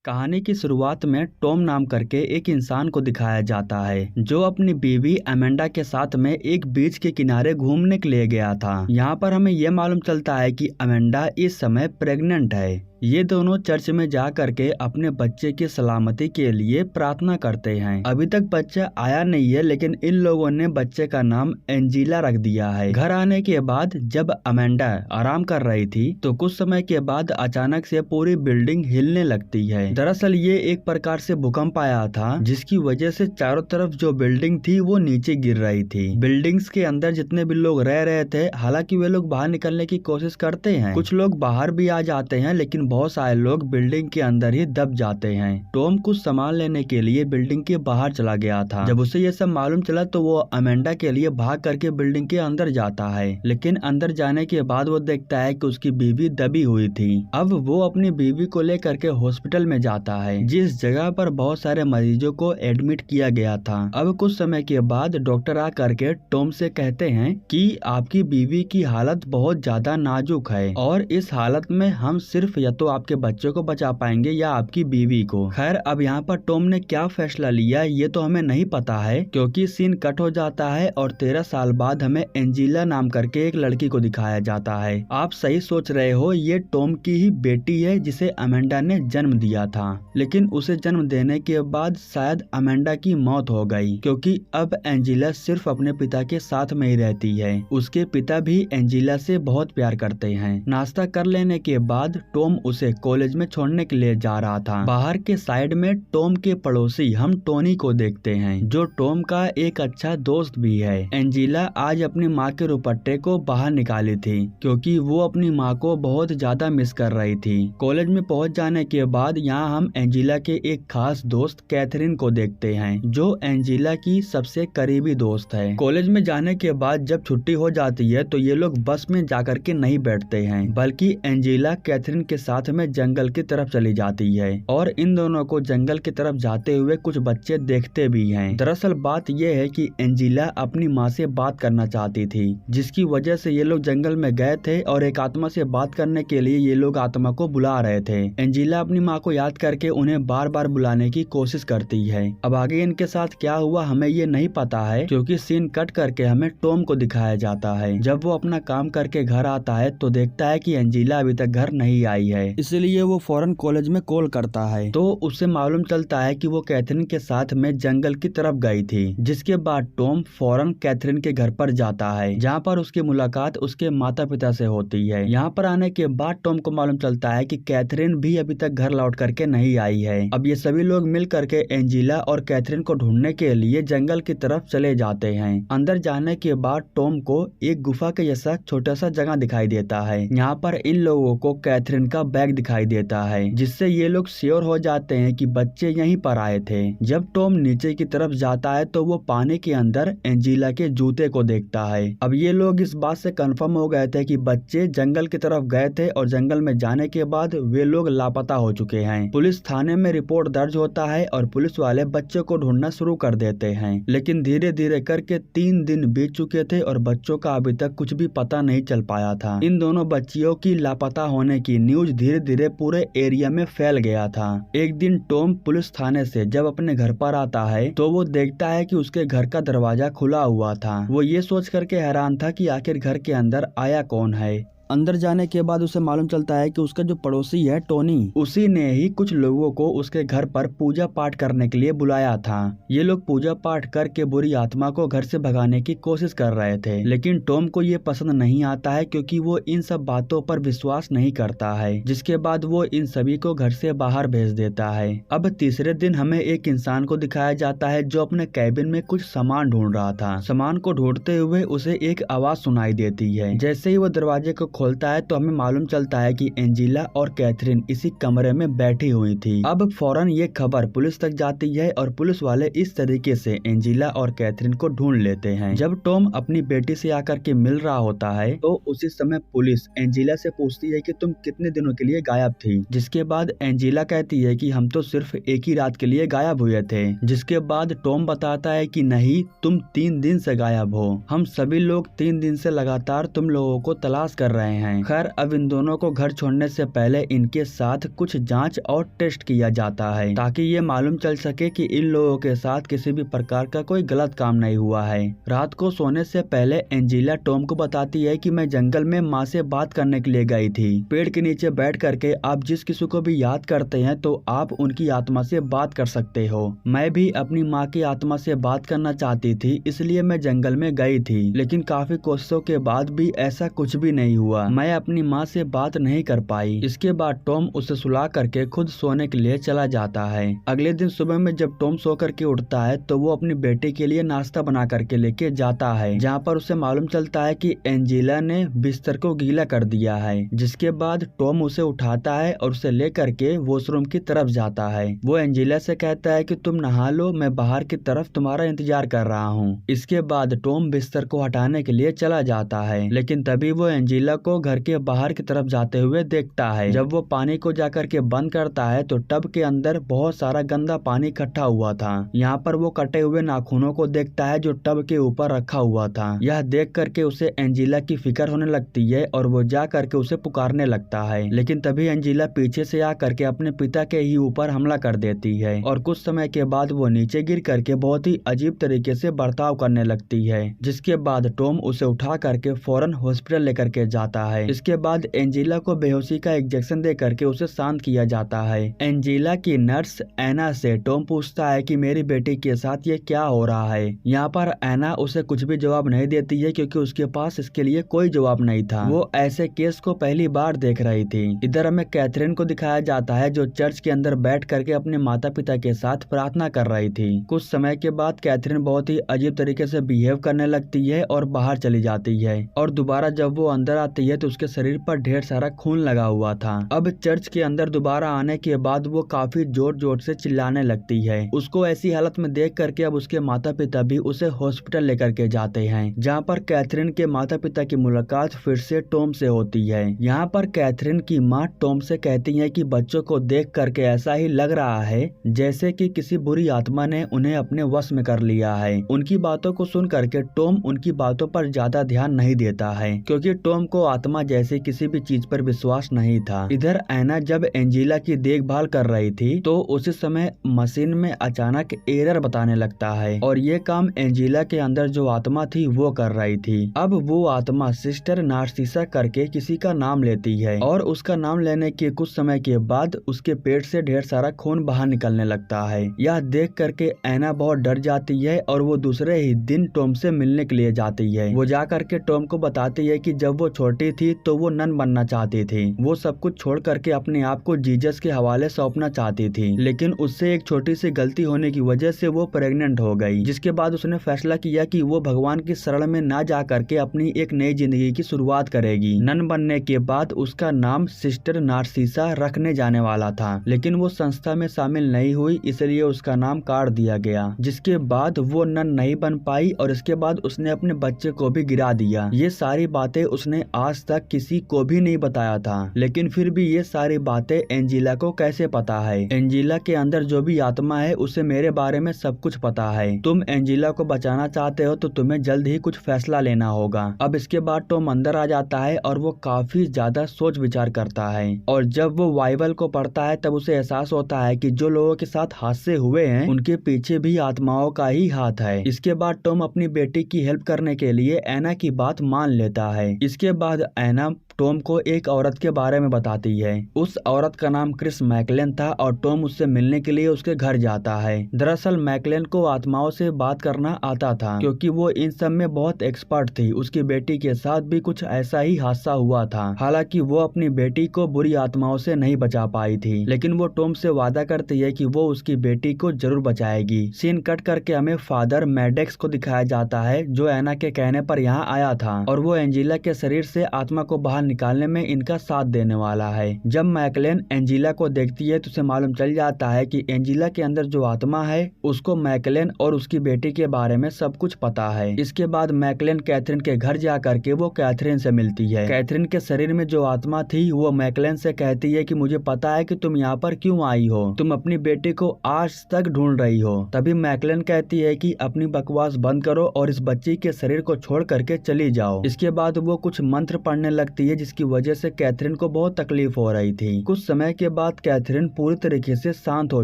कहानी की शुरुआत में टॉम नाम करके एक इंसान को दिखाया जाता है जो अपनी बीवी अमेंडा के साथ में एक बीच के किनारे घूमने के लिए गया था। यहाँ पर हमें यह मालूम चलता है कि अमेंडा इस समय प्रेग्नेंट है। ये दोनों चर्च में जा करके अपने बच्चे की सलामती के लिए प्रार्थना करते हैं। अभी तक बच्चा आया नहीं है, लेकिन इन लोगों ने बच्चे का नाम एंजीला रख दिया है। घर आने के बाद जब अमेंडा आराम कर रही थी तो कुछ समय के बाद अचानक से पूरी बिल्डिंग हिलने लगती है। दरअसल ये एक प्रकार से भूकंप आया था, जिसकी वजह से चारों तरफ जो बिल्डिंग थी वो नीचे गिर रही थी। बिल्डिंग्स के अंदर जितने भी लोग रह रहे थे, हालांकि वे लोग बाहर निकलने की कोशिश करते हैं, कुछ लोग बाहर भी आ जाते हैं, लेकिन बहुत सारे लोग बिल्डिंग के अंदर ही दब जाते हैं। टॉम कुछ सामान लेने के लिए बिल्डिंग के बाहर चला गया था। जब उसे ये सब मालूम चला तो वो अमेंडा के लिए भाग करके बिल्डिंग के अंदर जाता है, लेकिन अंदर जाने के बाद वो देखता है कि उसकी बीवी दबी हुई थी। अब वो अपनी बीवी को लेकर के हॉस्पिटल में जाता है, जिस जगह पर बहुत सारे मरीजों को एडमिट किया गया था। अब कुछ समय के बाद डॉक्टर आ करके टॉम से कहते हैं कि आपकी बीवी की हालत बहुत ज्यादा नाजुक है और इस हालत में हम सिर्फ या तो आपके बच्चे को बचा पाएंगे या आपकी बीवी को। खैर, अब यहाँ पर टॉम ने क्या फैसला लिया ये तो हमें नहीं पता है, क्योंकि सीन कट हो जाता है और 13 साल बाद हमें एंजीला नाम करके एक लड़की को दिखाया जाता है। आप सही सोच रहे हो, ये टॉम की ही बेटी है जिसे अमेंडा ने जन्म दिया था, लेकिन उसे जन्म देने के बाद शायद अमेंडा की मौत हो गई, क्योंकि अब एंजीला सिर्फ अपने पिता के साथ में ही रहती है। उसके पिता भी एंजीला से बहुत प्यार करते हैं। नाश्ता कर लेने के बाद टॉम उसे कॉलेज में छोड़ने के लिए जा रहा था। बाहर के साइड में टॉम के पड़ोसी हम टोनी को देखते हैं, जो टॉम का एक अच्छा दोस्त भी है। एंजीला आज अपनी माँ के दुपट्टे को बाहर निकाली थी, क्योंकि वो अपनी माँ को बहुत ज्यादा मिस कर रही थी। कॉलेज में पहुंच जाने के बाद यहाँ हम एंजीला के एक खास दोस्त कैथरीन को देखते हैं, जो एंजीला की सबसे करीबी दोस्त है। कॉलेज में जाने के बाद जब छुट्टी हो जाती है तो ये लोग बस में जाकर के नहीं बैठते हैं, बल्कि एंजीला कैथरीन के साथ में जंगल की तरफ चली जाती है और इन दोनों को जंगल की तरफ जाते हुए कुछ बच्चे देखते भी हैं। दरअसल बात यह है कि एंजीला अपनी माँ से बात करना चाहती थी, जिसकी वजह से ये लोग जंगल में गए थे और एक आत्मा से बात करने के लिए ये लोग आत्मा को बुला रहे थे। एंजीला अपनी माँ को याद करके उन्हें बार बार बुलाने की कोशिश करती है। अब आगे इनके साथ क्या हुआ हमें ये नहीं पता है, क्योंकि सीन कट करके हमें टॉम को दिखाया जाता है। जब वो अपना काम करके घर आता है तो देखता है कि एंजीला अभी तक घर नहीं आई है, इसलिए वो फौरन कॉलेज में कॉल करता है। तो उससे मालूम चलता है कि वो कैथरीन के साथ में जंगल की तरफ गई थी, जिसके बाद टॉम फौरन कैथरीन के घर पर जाता है, जहाँ पर उसकी मुलाकात उसके माता पिता से होती है। यहाँ पर आने के बाद टॉम को मालूम चलता है कि कैथरीन भी अभी तक घर लौट करके नहीं आई है। अब ये सभी लोग मिल करके एंजीला और कैथरीन को ढूंढने के लिए जंगल की तरफ चले जाते हैं। अंदर जाने के बाद टॉम को एक गुफा के जैसा छोटा सा जगह दिखाई देता है। यहाँ पर इन लोगों को कैथरीन का बैग दिखाई देता है, जिससे ये लोग श्योर हो जाते हैं कि बच्चे यहीं पर आए थे। जब टॉम नीचे की तरफ जाता है तो वो पानी के अंदर एंजीला के जूते को देखता है। अब ये लोग इस बात से कंफर्म हो गए थे कि बच्चे जंगल की तरफ गए थे और जंगल में जाने के बाद वे लोग लापता हो चुके हैं। पुलिस थाने में रिपोर्ट दर्ज होता है और पुलिस वाले बच्चों को ढूंढना शुरू कर देते हैं, लेकिन धीरे धीरे करके 3 दिन बीत चुके थे और बच्चों का अभी तक कुछ भी पता नहीं चल पाया था। इन दोनों बच्चियों की लापता होने की न्यूज धीरे धीरे पूरे एरिया में फैल गया था। एक दिन टॉम पुलिस थाने से जब अपने घर पर आता है तो वो देखता है कि उसके घर का दरवाजा खुला हुआ था। वो ये सोच करके हैरान था कि आखिर घर के अंदर आया कौन है। अंदर जाने के बाद उसे मालूम चलता है कि उसका जो पड़ोसी है टोनी, उसी ने ही कुछ लोगों को उसके घर पर पूजा पाठ करने के लिए बुलाया था। ये लोग पूजा पाठ करके बुरी आत्मा को घर से भगाने की कोशिश कर रहे थे, लेकिन टॉम को ये पसंद नहीं आता है, क्योंकि वो इन सब बातों पर विश्वास नहीं करता है। जिसके बाद वो इन सभी को घर से बाहर भेज देता है। अब तीसरे दिन हमें एक इंसान को दिखाया जाता है जो अपने कैबिन में कुछ सामान ढूंढ रहा था। सामान को ढूंढते हुए उसे एक आवाज सुनाई देती है। जैसे ही वो दरवाजे को खोलता है तो हमें मालूम चलता है कि एंजीला और कैथरीन इसी कमरे में बैठी हुई थी। अब फौरन ये खबर पुलिस तक जाती है और पुलिस वाले इस तरीके से एंजीला और कैथरीन को ढूंढ लेते हैं। जब टॉम अपनी बेटी से आकर के मिल रहा होता है तो उसी समय पुलिस एंजीला से पूछती है कि तुम कितने दिनों के लिए गायब थी, जिसके बाद एंजीला कहती है कि हम तो सिर्फ एक ही रात के लिए गायब हुए थे। जिसके बाद टॉम बताता है कि नहीं, तुम 3 दिन से गायब हो। हम सभी लोग 3 दिन से लगातार तुम लोगों को तलाश कर रहे रहे हैं। खैर, अब इन दोनों को घर छोड़ने से पहले इनके साथ कुछ जांच और टेस्ट किया जाता है ताकि ये मालूम चल सके कि इन लोगों के साथ किसी भी प्रकार का कोई गलत काम नहीं हुआ है। रात को सोने से पहले एंजेला टॉम को बताती है कि मैं जंगल में माँ से बात करने के लिए गई थी। पेड़ के नीचे बैठ करके आप जिस किसी को भी याद करते हैं तो आप उनकी आत्मा से बात कर सकते हो। मैं भी अपनी माँ की आत्मा से बात करना चाहती थी, इसलिए मैं जंगल में गई थी, लेकिन काफी कोशिशों के बाद भी ऐसा कुछ भी नहीं हुआ। मैं अपनी माँ से बात नहीं कर पाई। इसके बाद टॉम उसे सुला करके खुद सोने के लिए चला जाता है। अगले दिन सुबह में जब टॉम सो करके उठता है तो वो अपनी बेटी के लिए नाश्ता बना करके लेके जाता है, जहाँ पर उसे मालूम चलता है कि एंजेला ने बिस्तर को गीला कर दिया है। जिसके बाद टॉम उसे उठाता है और उसे ले करके वॉशरूम की तरफ जाता है। वो एंजेला से कहता है कि तुम नहा लो, मैं बाहर की तरफ तुम्हारा इंतजार कर रहा हूँ। इसके बाद टॉम बिस्तर को हटाने के लिए चला जाता है, लेकिन तभी वो एंजेला को घर के बाहर की तरफ जाते हुए देखता है। जब वो पानी को जाकर के बंद करता है तो टब के अंदर बहुत सारा गंदा पानी इकट्ठा हुआ था। यहाँ पर वो कटे हुए नाखूनों को देखता है जो टब के ऊपर रखा हुआ था। यह देख करके उसे एंजेला की फिक्र होने लगती है और वो जा करके उसे पुकारने लगता है, लेकिन तभी एंजेला पीछे से आ करके अपने पिता के ही ऊपर हमला कर देती है और कुछ समय के बाद वो नीचे गिर करके बहुत ही अजीब तरीके से बर्ताव करने लगती है। जिसके बाद टॉम उसे उठा करके फौरन हॉस्पिटल लेकर के जाता है। इसके बाद एंजेला को बेहोशी का इंजेक्शन दे करके उसे शांत किया जाता है। एंजेला की नर्स एना से टॉम पूछता है कि मेरी बेटी के साथ ये क्या हो रहा है। यहाँ पर एना उसे कुछ भी जवाब नहीं देती है क्योंकि उसके पास इसके लिए कोई जवाब नहीं था। वो ऐसे केस को पहली बार देख रही थी। इधर हमें कैथरीन को दिखाया जाता है जो चर्च के अंदर बैठ करके अपने माता पिता के साथ प्रार्थना कर रही थी। कुछ समय के बाद कैथरीन बहुत ही अजीब तरीके से बिहेव करने लगती है और बाहर चली जाती है और दोबारा जब वो अंदर आती है तो उसके शरीर पर ढेर सारा खून लगा हुआ था। अब चर्च के अंदर दोबारा आने के बाद वो काफी जोर जोर से चिल्लाने लगती है। उसको ऐसी हालत में देख करके अब उसके माता पिता भी उसे हॉस्पिटल लेकर के जाते हैं, जहाँ पर कैथरीन के माता पिता की मुलाकात फिर से टॉम से होती है। यहाँ पर कैथरीन की माँ टॉम से कहती है कि बच्चों को देख करके ऐसा ही लग रहा है जैसे कि किसी बुरी आत्मा ने उन्हें अपने वश में कर लिया है। उनकी बातों को सुन करके टॉम उनकी बातों पर ज्यादा ध्यान नहीं देता है क्योंकि टॉम को आत्मा जैसी किसी भी चीज पर विश्वास नहीं था। इधर एना जब एंजेला की देखभाल कर रही थी तो उसी समय मशीन में अचानक एरर बताने लगता है और ये काम एंजेला के अंदर जो आत्मा थी वो कर रही थी। अब वो आत्मा सिस्टर नार्सिसा करके किसी का नाम लेती है और उसका नाम लेने के कुछ समय के बाद उसके पेट से ढेर सारा खून बाहर निकलने लगता है। यह देख करके एना बहुत डर जाती है और वो दूसरे ही दिन टॉम से मिलने के लिए जाती है। वो जा करके टॉम को बताती है कि जब वो छोटी थी तो वो नन बनना चाहती थी। वो सब कुछ छोड़ करके अपने आप को जीसस के हवाले सौंपना चाहती थी, लेकिन उससे एक छोटी सी गलती होने की वजह से वो प्रेग्नेंट हो गई। जिसके बाद उसने फैसला किया कि वो भगवान की शरण में ना जा करके अपनी एक नई जिंदगी की शुरुआत करेगी। नन बनने के बाद उसका नाम सिस्टर नार्सिसा रखने जाने वाला था, लेकिन वो संस्था में शामिल नहीं हुई, इसलिए उसका नाम काट दिया गया। जिसके बाद वो नन नहीं बन पाई और इसके बाद उसने अपने बच्चे को भी गिरा दिया। ये सारी बातें उसने आज तक किसी को भी नहीं बताया था, लेकिन फिर भी ये सारी बातें एंजेला को कैसे पता है? एंजेला के अंदर जो भी आत्मा है उसे मेरे बारे में सब कुछ पता है। तुम एंजेला को बचाना चाहते हो तो तुम्हें जल्द ही कुछ फैसला लेना होगा। अब इसके बाद टॉम अंदर आ जाता है और वो काफी ज्यादा सोच विचार करता है और जब वो बाइबल को पढ़ता है तब उसे एहसास होता है कि जो लोगों के साथ हादसे हुए हैं उनके पीछे भी आत्माओं का ही हाथ है। इसके बाद टॉम अपनी बेटी की हेल्प करने के लिए एना की बात मान लेता है। इसके बाद एना टॉम को एक औरत के बारे में बताती है। उस औरत का नाम क्रिस मैकलेन था और टॉम उससे मिलने के लिए उसके घर जाता है। दरअसल मैकलेन को आत्माओं से बात करना आता था क्योंकि वो इन सब में बहुत एक्सपर्ट थी। उसकी बेटी के साथ भी कुछ ऐसा ही हादसा हुआ था। हालांकि वो अपनी बेटी को बुरी आत्माओं से नहीं बचा पाई थी, लेकिन वो टॉम से वादा करती है कि वो उसकी बेटी को जरूर बचाएगी। सीन कट करके हमें फादर मैडेक्स को दिखाया जाता है जो एना के कहने पर यहाँ आया था और वो एंजेला के शरीर से आत्मा को बाहर निकालने में इनका साथ देने वाला है। जब मैकलेन एंजेला को देखती है तो उसे मालूम चल जाता है कि एंजेला के अंदर जो आत्मा है उसको मैकलेन और उसकी बेटी के बारे में सब कुछ पता है। इसके बाद मैकलेन कैथरीन के घर जा करके वो कैथरीन से मिलती है। कैथरीन के शरीर में जो आत्मा थी वो मैकलेन से कहती है कि मुझे पता है कि तुम यहाँ पर क्यों आई हो, तुम अपनी बेटी को आज तक ढूंढ रही हो। तभी मैकलेन कहती है कि अपनी बकवास बंद करो और इस बच्ची के शरीर को छोड़ करके चली जाओ। इसके बाद वो कुछ मंत्र पढ़ने लगती है जिसकी वजह से कैथरीन को बहुत तकलीफ हो रही थी। कुछ समय के बाद कैथरीन पूरी तरीके से शांत हो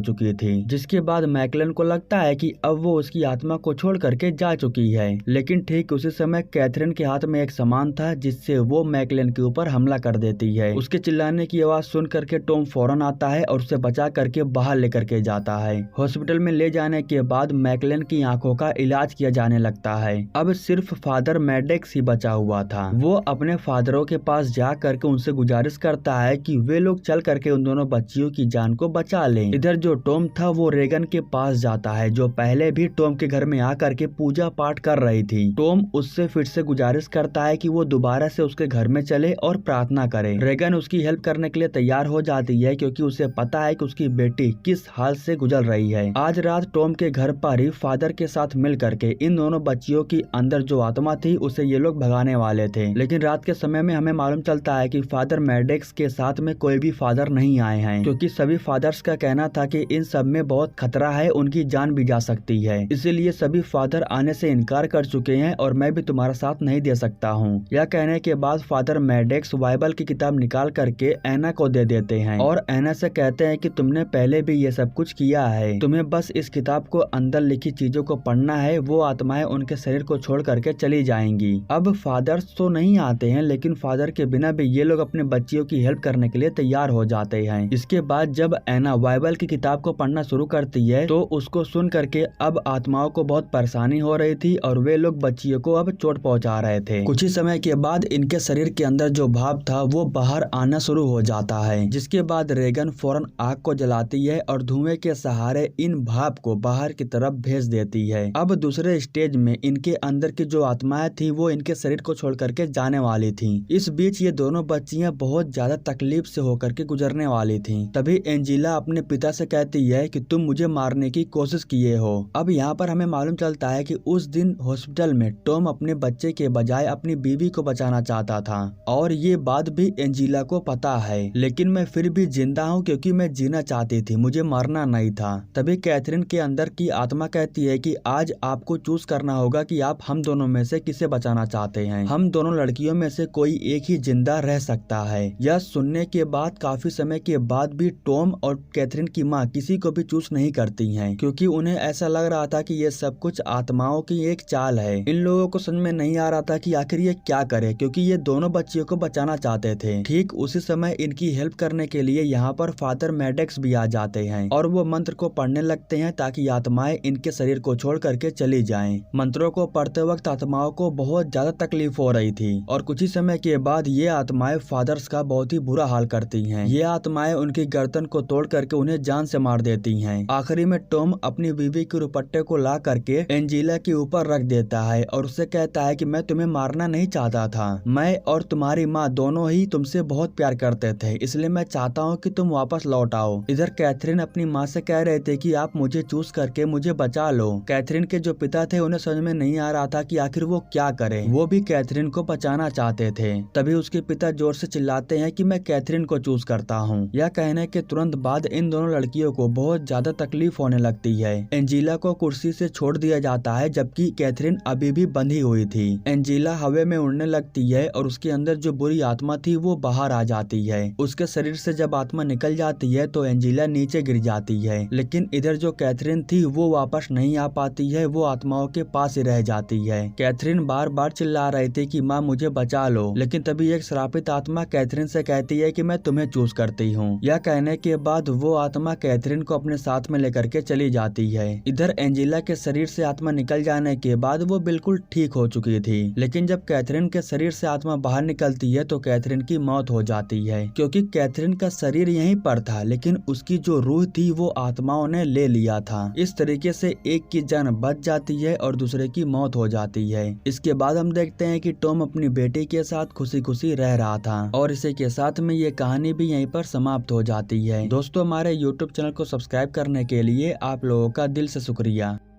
चुकी थी, जिसके बाद मैकलन को लगता है कि अब वो उसकी आत्मा को छोड़ करके जा चुकी है। लेकिन ठीक उसी समय कैथरीन के हाथ में एक सामान था जिससे वो मैकलन के ऊपर हमला कर देती है। उसके चिल्लाने की आवाज सुन करके टॉम फौरन आता है और उसे बचा करके बाहर लेकर के जाता है। हॉस्पिटल में ले जाने के बाद मैकलन की आंखों का इलाज किया जाने लगता है। अब सिर्फ फादर मैडेक्स ही बचा हुआ था। वो अपने फादरों के पास जा करके उनसे गुजारिश करता है कि वे लोग चल करके उन दोनों बच्चियों की जान को बचा लें। इधर जो टॉम था वो रेगन के पास जाता है, जो पहले भी टॉम के घर में आकर के पूजा पाठ कर रही थी। टॉम उससे फिर से गुजारिश करता है कि वो दोबारा से उसके घर में चले और प्रार्थना करे। रेगन उसकी हेल्प करने के लिए तैयार हो जाती है, क्योंकि उसे पता है कि उसकी बेटी किस हाल से गुजर रही है। आज रात टॉम के घर पर ही फादर के साथ मिल करके इन दोनों बच्चियों की अंदर जो आत्मा थी उसे ये लोग भगाने वाले थे। लेकिन रात के समय में हमें मालूम चलता है कि फादर मैडेक्स के साथ में कोई भी फादर नहीं आए हैं, क्योंकि सभी फादर्स का कहना था कि इन सब में बहुत खतरा है, उनकी जान भी जा सकती है। इसीलिए सभी फादर आने से इनकार कर चुके हैं और मैं भी तुम्हारा साथ नहीं दे सकता हूँ। यह कहने के बाद फादर मैडेक्स बाइबल की किताब निकाल करके एना को दे देते हैं और एना से कहते हैं कि तुमने पहले भी ये सब कुछ किया है, तुम्हें बस इस किताब को अंदर लिखी चीजों को पढ़ना है, वो आत्माएं उनके शरीर को छोड़ करके चली जाएंगी। अब फादर्स तो नहीं आते हैं, लेकिन फादर के बिना भी ये लोग अपने बच्चियों की हेल्प करने के लिए तैयार हो जाते हैं। इसके बाद जब एना बाइबल की किताब को पढ़ना शुरू करती है तो उसको सुन करके अब आत्माओं को बहुत परेशानी हो रही थी और वे लोग बच्चियों को अब चोट पहुंचा रहे थे। कुछ ही समय के बाद इनके शरीर के अंदर जो भाप था वो बाहर आना शुरू हो जाता है, जिसके बाद रेगन फौरन आग को जलाती है और धुएं के सहारे इन भाप को बाहर की तरफ भेज देती है। अब दूसरे स्टेज में इनके अंदर की जो आत्माएं थी वो इनके शरीर को छोड़ करके जाने वाली थी। इस बीच ये दोनों बच्चियां बहुत ज्यादा तकलीफ से होकर के गुजरने वाली थी। तभी एंजिला अपने पिता से कहती है कि तुम मुझे मारने की कोशिश किए हो। अब यहाँ पर हमें मालूम चलता है कि उस दिन हॉस्पिटल में टॉम अपने बच्चे के बजाय अपनी बीवी को बचाना चाहता था और ये बात भी एंजिला को पता है, लेकिन मैं फिर भी जिंदा हूँ क्योंकि मैं जीना चाहती थी, मुझे मरना नहीं था। तभी कैथरीन के अंदर की आत्मा कहती है कि आज आपको चूज करना होगा कि आप हम दोनों में से किसे बचाना चाहते हैं। हम दोनों लड़कियों में से कोई एक ही जिंदा रह सकता है। यह सुनने के बाद काफी समय के बाद भी टॉम और कैथरीन की माँ किसी को भी चूज नहीं करती हैं, क्योंकि उन्हें ऐसा लग रहा था कि ये सब कुछ आत्माओं की एक चाल है। इन लोगों को समझ में नहीं आ रहा था कि आखिर ये क्या करे, क्योंकि ये दोनों बच्चियों को बचाना चाहते थे। ठीक उसी समय इनकी हेल्प करने के लिए यहाँ पर फादर मैडेक्स भी आ जाते हैं और वो मंत्र को पढ़ने लगते हैं ताकि आत्माएं इनके शरीर को छोड़ करके चली जाएं। मंत्रों को पढ़ते वक्त आत्माओं को बहुत ज्यादा तकलीफ हो रही थी और कुछ ही समय के बाद ये आत्माएं फादर्स का बहुत ही बुरा हाल करती हैं। ये आत्माएं उनकी गर्दन को तोड़ करके उन्हें जान से मार देती हैं। आखिरी में टॉम अपनी बीवी के रुपट्टे को ला करके एंजिला के ऊपर रख देता है और उससे कहता है कि मैं तुम्हें मारना नहीं चाहता था, मैं और तुम्हारी माँ दोनों ही तुमसे बहुत प्यार करते थे, इसलिए मैं चाहता हूँ कि तुम वापस लौट आओ। इधर कैथरीन अपनी माँ से कह रहे थे कि आप मुझे चूज करके मुझे बचा लो। कैथरीन के जो पिता थे उन्हें समझ में नहीं आ रहा था कि आखिर वो क्या करे, वो भी कैथरीन को बचाना चाहते थे। तभी उसके पिता जोर से चिल्लाते हैं कि मैं कैथरीन को चूज करता हूँ। यह कहने के तुरंत बाद इन दोनों लड़कियों को बहुत ज्यादा तकलीफ होने लगती है। एंजिला को कुर्सी से छोड़ दिया जाता है जबकि कैथरीन अभी भी बंधी हुई थी। एंजिला हवा में उड़ने लगती है और उसके अंदर जो बुरी आत्मा थी वो बाहर आ जाती है। उसके शरीर से जब आत्मा निकल जाती है तो एंजिला नीचे गिर जाती है, लेकिन इधर जो कैथरीन थी वो वापस नहीं आ पाती है, वो आत्माओं के पास ही रह जाती है। कैथरीन बार बार चिल्ला रही थी कि माँ मुझे बचा लो, लेकिन तभी एक श्रापित आत्मा कैथरीन से कहती है कि मैं तुम्हें चूज करती हूँ। यह कहने के बाद वो आत्मा कैथरीन को अपने साथ में लेकर के चली जाती है। इधर एंजिला के शरीर से आत्मा निकल जाने के बाद वो बिल्कुल ठीक हो चुकी थी, लेकिन जब कैथरीन के शरीर से आत्मा बाहर निकलती है तो कैथरीन की मौत हो जाती है, क्योंकि कैथरीन का शरीर यहीं पर था लेकिन उसकी जो रूह थी वो आत्माओं ने ले लिया था। इस तरीके से एक की जान बच जाती है और दूसरे की मौत हो जाती है। इसके बाद हम देखते हैं कि टॉम अपनी बेटी के साथ खुशी खुशी रह रहा था और इसी के साथ में ये कहानी भी यहीं पर समाप्त हो जाती है। दोस्तों, हमारे YouTube चैनल को सब्सक्राइब करने के लिए आप लोगों का दिल से शुक्रिया।